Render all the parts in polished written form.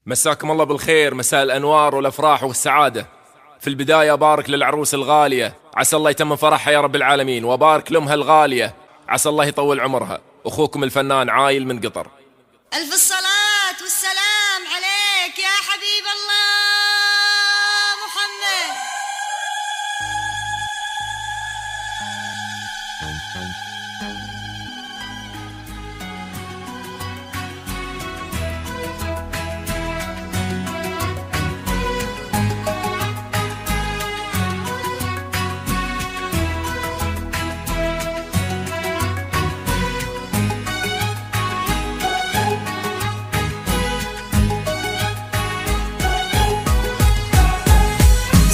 مساكم الله بالخير، مساء الأنوار والأفراح والسعادة. في البداية بارك للعروس الغالية، عسى الله يتمم فرحها يا رب العالمين، وبارك لأمها الغالية، عسى الله يطول عمرها. أخوكم الفنان عايل من قطر. ألف الصلاة والسلام عليك يا حبيب الله محمد.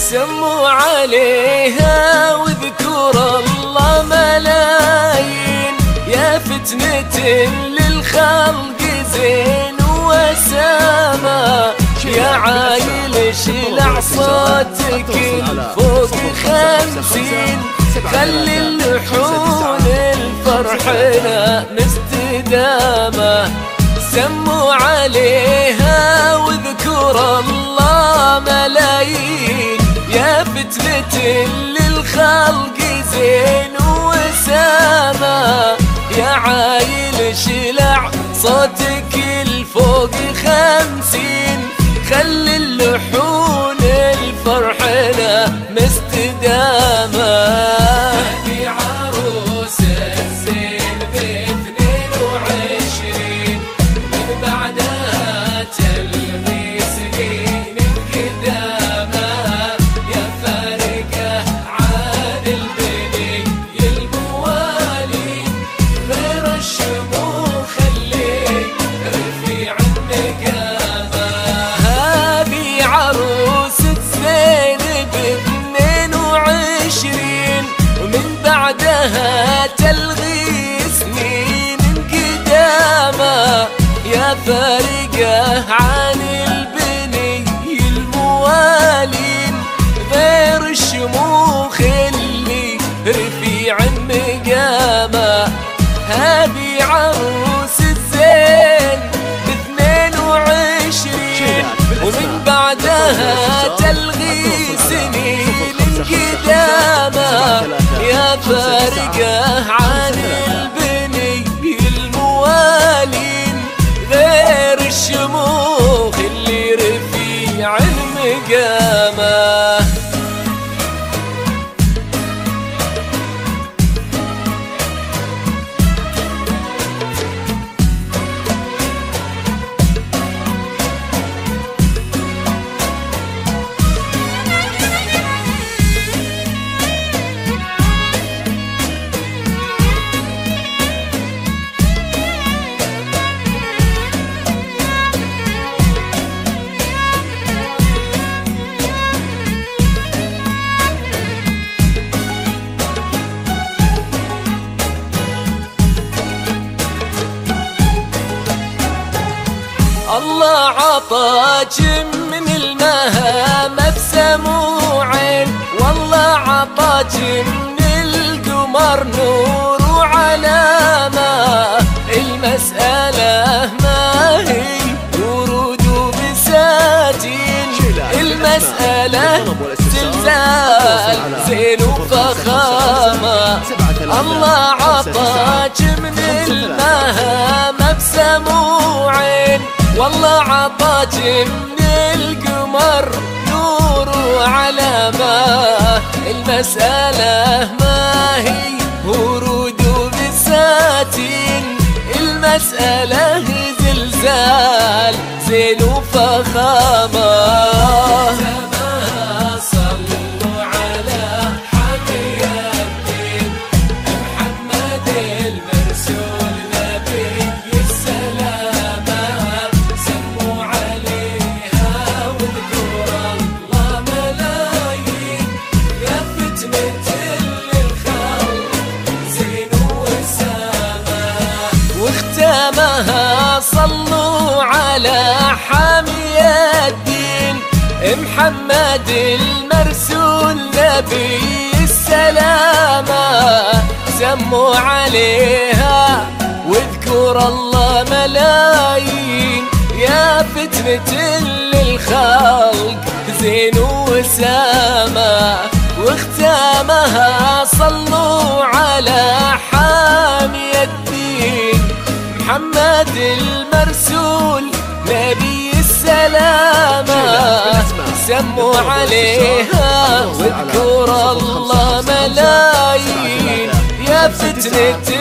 سموا عليها واذكر الله ملايين، يا فتنة للخلق زين وسما، يا عايل شلع صوتك فوق 50، خلي اللحون الفرحنا مستدامة. سموا عليها واذكر الله ملايين، يا فتنة للخلق زين وسما، يا عايل شلع صوتك الفوق 50، خلي اللحون الفرحنا مستدامة. تلغي سنين قدامه، يا فارقه عن البني الموالين، غير الشموخ اللي رفيع مقامه. هذه عروس الزين ب22، ومن بعدها تلغي سنين قدامه، يا فارقه عن البني الموالين، غير الشموخ اللي رفيع مقامه. الله عطاك من المهام بسموعين، والله عطاك من القمر نور وعلامة. المسألة ما هي ورود وبساتين، المسألة زلزال زين وفخامة. الله عطاك من المهام بسموعين، والله عطاك من القمر نور وعلامة. المسألة ما هي ورود وبساتين، المسألة زلزال زين وفخامة. واختامها صلوا على حامي الدين، محمد المرسول نبي السلامة. سموا عليها واذكر الله ملايين، يا فتنة للخلق زين وسامة، واختامها صلوا على حامي الدين محمد المرسول نبي السلامة. سموا عليها واذكر الله ملايين يا فتنة